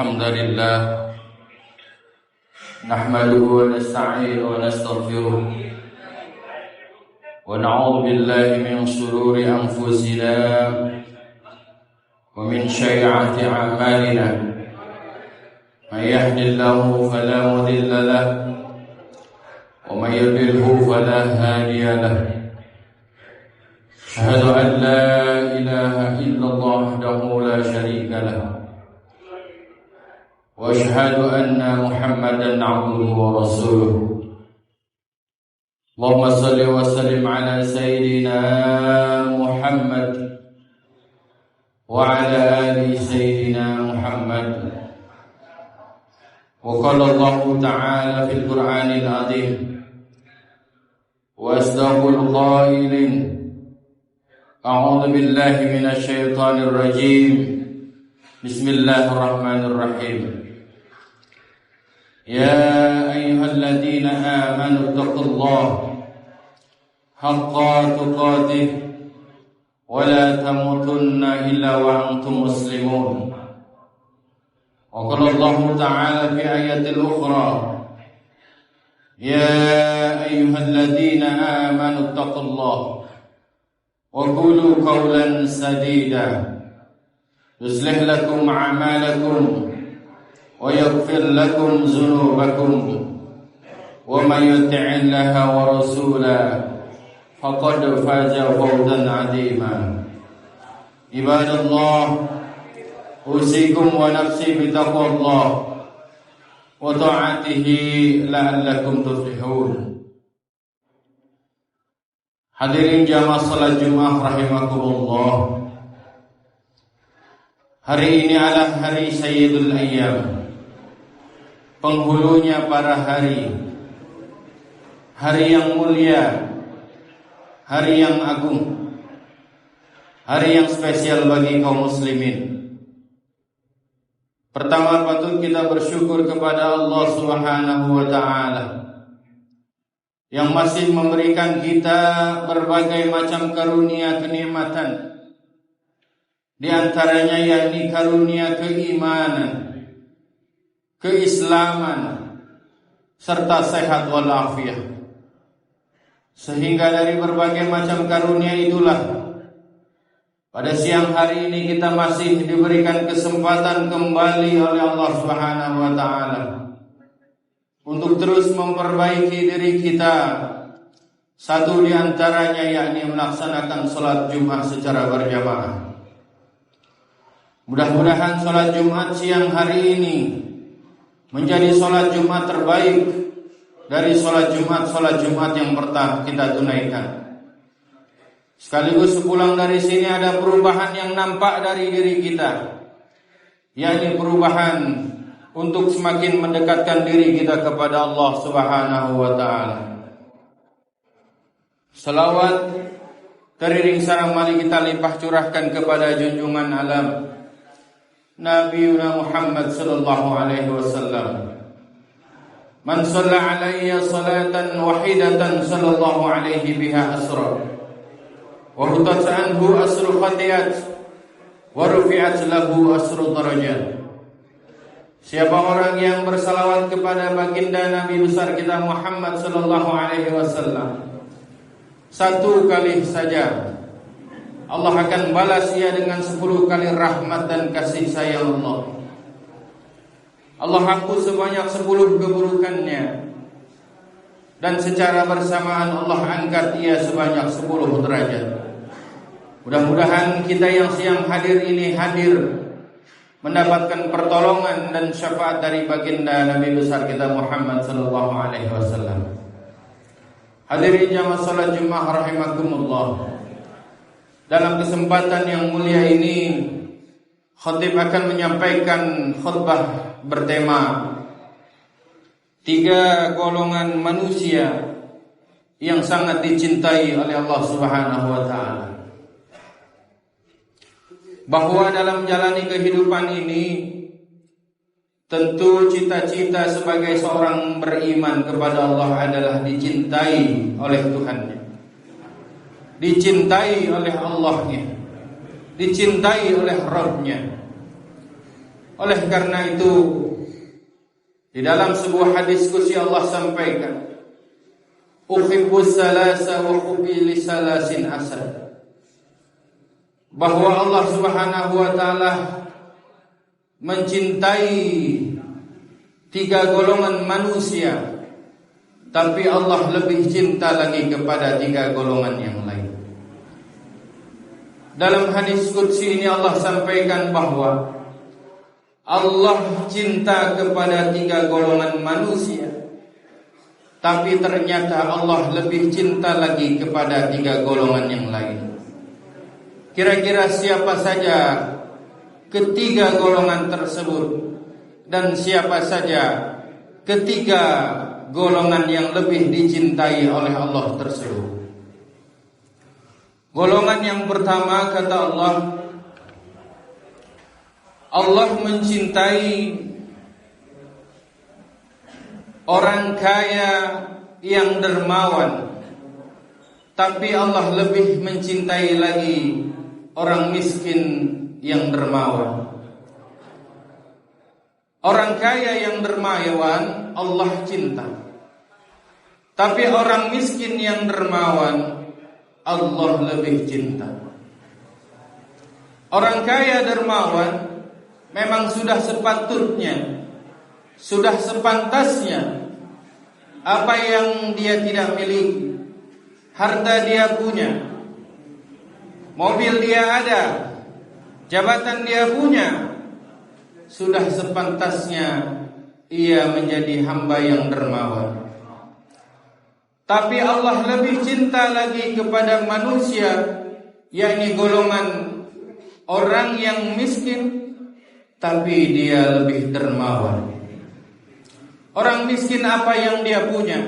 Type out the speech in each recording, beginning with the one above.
الحمد لله نحمده ونستعينه ونستغفره ونعوذ بالله من شرور أنفسنا ومن سيئات أعمالنا من يهد الله فلا مضل له ومن يضلل فلا هادي له أشهد أن لا إله إلا الله وحده لا شريك له وأشهد أن محمدا عبده ورسوله اللهم صل وسلم على سيدنا محمد وعلى آل سيدنا محمد وقال الله تعالى في القرآن العظيم وأصدق القائلين أعوذ بالله من الشيطان الرجيم بسم الله الرحمن الرحيم يا أيها الذين آمنوا اتقوا الله حق تقاته ولا تموتن إلا وأنتم مسلمون وقال الله تعالى في آية أخرى يا أيها الذين آمنوا اتقوا الله وقولوا قولا سديدا يصلح لكم أعمالكم ويغفر لكم ذنوبكم ومن يطع الله ورسوله فقد فاز فوزا عظيما عباد الله أوصيكم ونفسي بتقوى الله وطاعته لعلكم تفلحون. Hadirin jamaah salat Jumat rahimakumullah. Hari ini adalah hari Sayyidul Ayyam, penghulunya para hari, hari yang mulia, hari yang agung, hari yang spesial bagi kaum muslimin. Pertama patut kita bersyukur kepada Allah Subhanahu wa taala yang masih memberikan kita berbagai macam karunia kenikmatan, di antaranya yakni karunia keimanan, keislaman, serta sehat walafiat. Sehingga dari berbagai macam karunia itulah pada siang hari ini kita masih diberikan kesempatan kembali oleh Allah Subhanahu wa taala untuk terus memperbaiki diri kita. Satu di antaranya yakni melaksanakan salat Jumat secara berjamaah. Mudah-mudahan salat Jumat siang hari ini menjadi salat Jumat terbaik dari salat Jumat yang pernah kita tunaikan. Sekaligus sepulang dari sini ada perubahan yang nampak dari diri kita, yakni perubahan untuk semakin mendekatkan diri kita kepada Allah Subhanahu wa taala. Salawat teriring sareng mari kita limpah curahkan kepada junjungan alam Nabi Muhammad sallallahu alaihi wasallam. Man shalla alayya salatan wahidatan sallallahu alaihi biha asra wa hutat anhu asru khatiyat wa rufi'at lahu asru darajat. Siapa orang yang bersalawat kepada baginda Nabi besar kita Muhammad sallallahu alaihi wasallam satu kali saja, Allah akan balas ia dengan 10 kali rahmat dan kasih sayang Allah. Allah hapus sebanyak 10 keburukannya, dan secara bersamaan Allah angkat ia sebanyak 10 derajat. Mudah-mudahan kita yang siang hadir ini hadir mendapatkan pertolongan dan syafaat dari baginda Nabi besar kita Muhammad sallallahu alaihi wasallam. Hadirin jamaah salat Jumat rahimakumullah. Dalam kesempatan yang mulia ini, khatib akan menyampaikan khutbah bertema 3 golongan manusia yang sangat dicintai oleh Allah Subhanahu wa taala. Bahwa dalam menjalani kehidupan ini tentu cita-cita sebagai seorang beriman kepada Allah adalah dicintai oleh Tuhannya, dicintai oleh Allahnya, dicintai oleh Rabbnya. Oleh karena itu, di dalam sebuah hadis qudsi Allah sampaikan, "Uhibbus salasa wa hubbi li salasin asad." Bahwa Allah Subhanahu wa taala mencintai 3 golongan manusia, tapi Allah lebih cinta lagi kepada 3 golongan yang lain. Dalam hadis qudsi ini Allah sampaikan bahwa Allah cinta kepada 3 golongan manusia, tapi ternyata Allah lebih cinta lagi kepada 3 golongan yang lain. Kira-kira siapa saja ketiga golongan tersebut, dan siapa saja ketiga golongan yang lebih dicintai oleh Allah tersebut? Golongan yang pertama, kata Allah, Allah mencintai orang kaya yang dermawan, tapi Allah lebih mencintai lagi orang miskin yang dermawan. Orang kaya yang dermawan Allah cinta, tapi orang miskin yang dermawan Allah lebih cinta. Orang kaya dermawan memang sudah sepatutnya, sudah sepantasnya. Apa yang dia tidak miliki, harta dia punya, mobil dia ada, jabatan dia punya, sudah sepantasnya ia menjadi hamba yang dermawan. Tapi Allah lebih cinta lagi kepada manusia, yakni golongan orang yang miskin, tapi dia lebih dermawan. Orang miskin apa yang dia punya?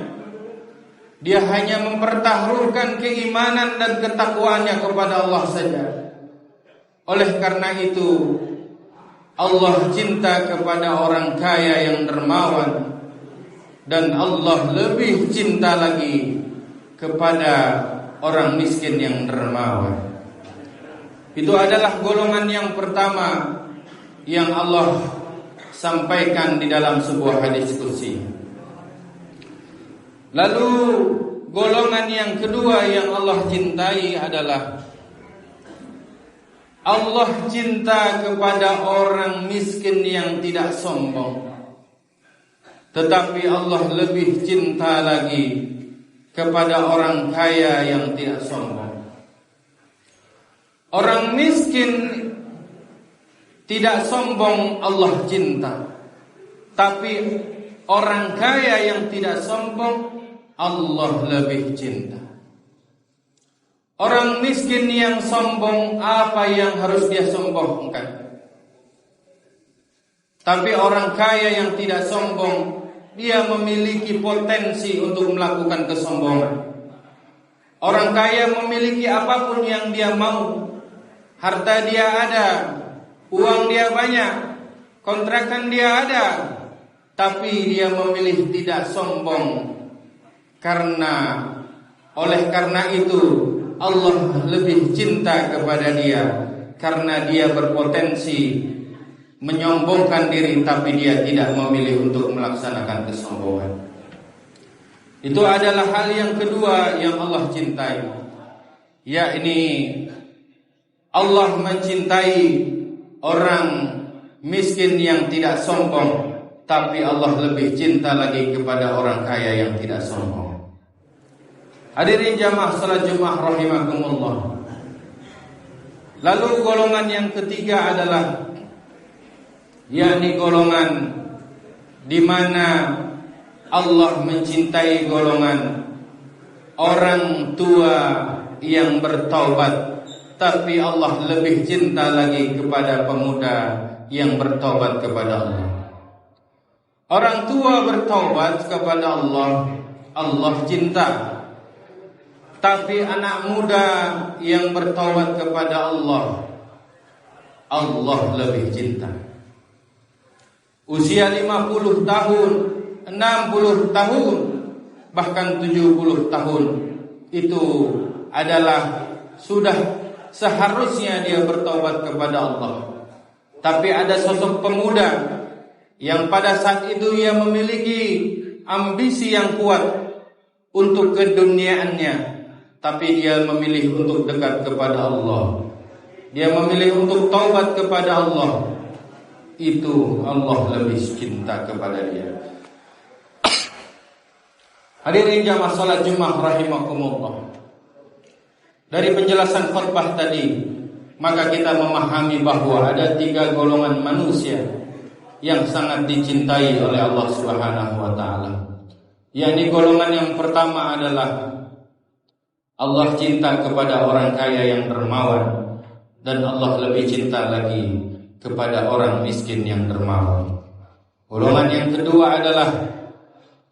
Dia hanya mempertaruhkan keimanan dan ketakwaannya kepada Allah saja. Oleh karena itu, Allah cinta kepada orang kaya yang dermawan, dan Allah lebih cinta lagi kepada orang miskin yang dermawan. Itu adalah golongan yang pertama yang Allah sampaikan di dalam sebuah hadis qudsi. Lalu golongan yang kedua yang Allah cintai adalah Allah cinta kepada orang miskin yang tidak sombong, tetapi Allah lebih cinta lagi kepada orang kaya yang tidak sombong. Orang miskin tidak sombong Allah cinta, tapi orang kaya yang tidak sombong Allah lebih cinta. Orang miskin yang sombong, apa yang harus dia sombongkan? Tapi orang kaya yang tidak sombong, dia memiliki potensi untuk melakukan kesombongan. Orang kaya memiliki apapun yang dia mau. Harta dia ada, uang dia banyak, kontrakan dia ada, tapi dia memilih tidak sombong. Oleh karena itu Allah lebih cinta kepada dia, karena dia berpotensi menyombongkan diri, tapi dia tidak memilih untuk melaksanakan kesombongan. Itu adalah hal yang kedua yang Allah cintai, yakni Allah mencintai orang miskin yang tidak sombong, tapi Allah lebih cinta lagi kepada orang kaya yang tidak sombong. Hadirin jamaah salat Jumat rahimakumullah. Lalu golongan yang ketiga adalah yakni golongan di mana Allah mencintai golongan orang tua yang bertaubat, tapi Allah lebih cinta lagi kepada pemuda yang bertaubat kepada Allah. Orang tua bertaubat kepada Allah, Allah cinta. Tapi anak muda yang bertaubat kepada Allah, Allah lebih cinta. Usia 50 tahun, 60 tahun, bahkan 70 tahun, itu adalah sudah seharusnya dia bertaubat kepada Allah. Tapi ada sosok pemuda yang pada saat itu ia memiliki ambisi yang kuat untuk keduniaannya, tapi dia memilih untuk dekat kepada Allah. Dia memilih untuk taubat kepada Allah. Itu Allah lebih cinta kepada dia. Hadirin jamaah salat Jumat rahimakumullah. Dari penjelasan khutbah tadi, maka kita memahami bahwa ada 3 golongan manusia yang sangat dicintai oleh Allah Subhanahu wa taala. Yakni golongan yang pertama adalah Allah cinta kepada orang kaya yang dermawan, dan Allah lebih cinta lagi kepada orang miskin yang dermawan. Golongan yang kedua adalah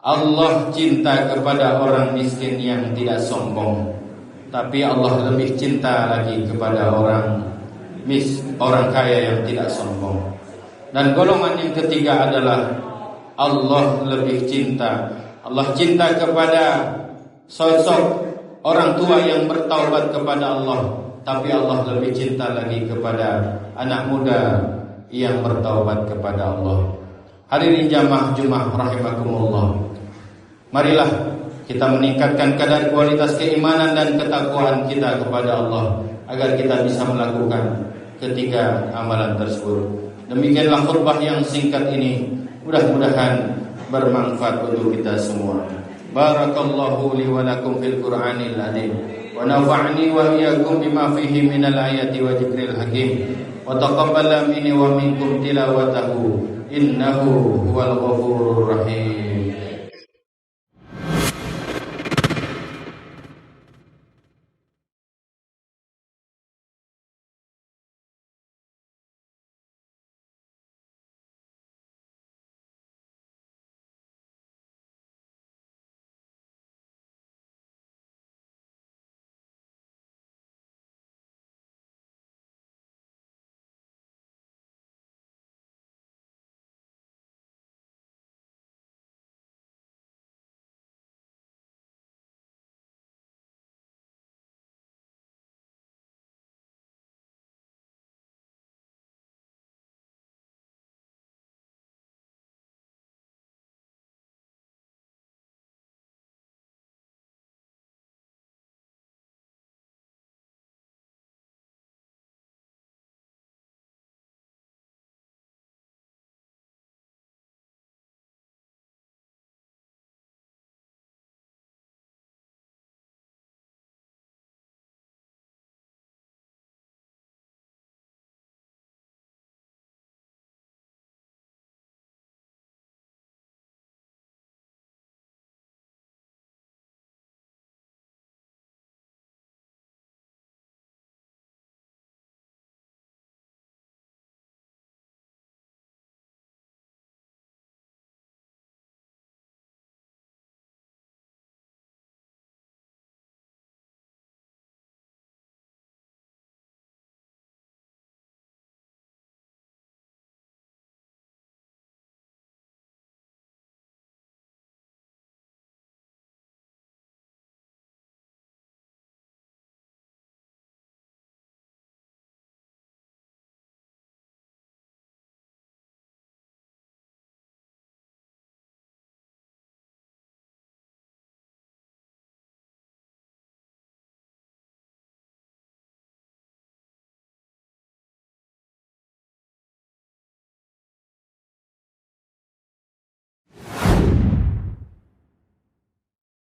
Allah cinta kepada orang miskin yang tidak sombong, tapi Allah lebih cinta lagi kepada orang kaya yang tidak sombong. Dan golongan yang ketiga adalah Allah cinta kepada sosok orang tua yang bertaubat kepada Allah, tapi Allah lebih cinta lagi kepada anak muda yang bertaubat kepada Allah. Hadirin jamaah Jumat rahimakumullah, marilah kita meningkatkan kadar kualitas keimanan dan ketakwaan kita kepada Allah agar kita bisa melakukan ketiga amalan tersebut. Demikianlah khutbah yang singkat ini, mudah-mudahan bermanfaat untuk kita semua. Barakallahu li wa lakum fil Qur'anil azim, wa nafa'ni wa iyyakum bima fihi minal ayati wa dzikril hakim, wa taqabbala minni wa minkum tilawatahu innahu huwal ghafurur rahim.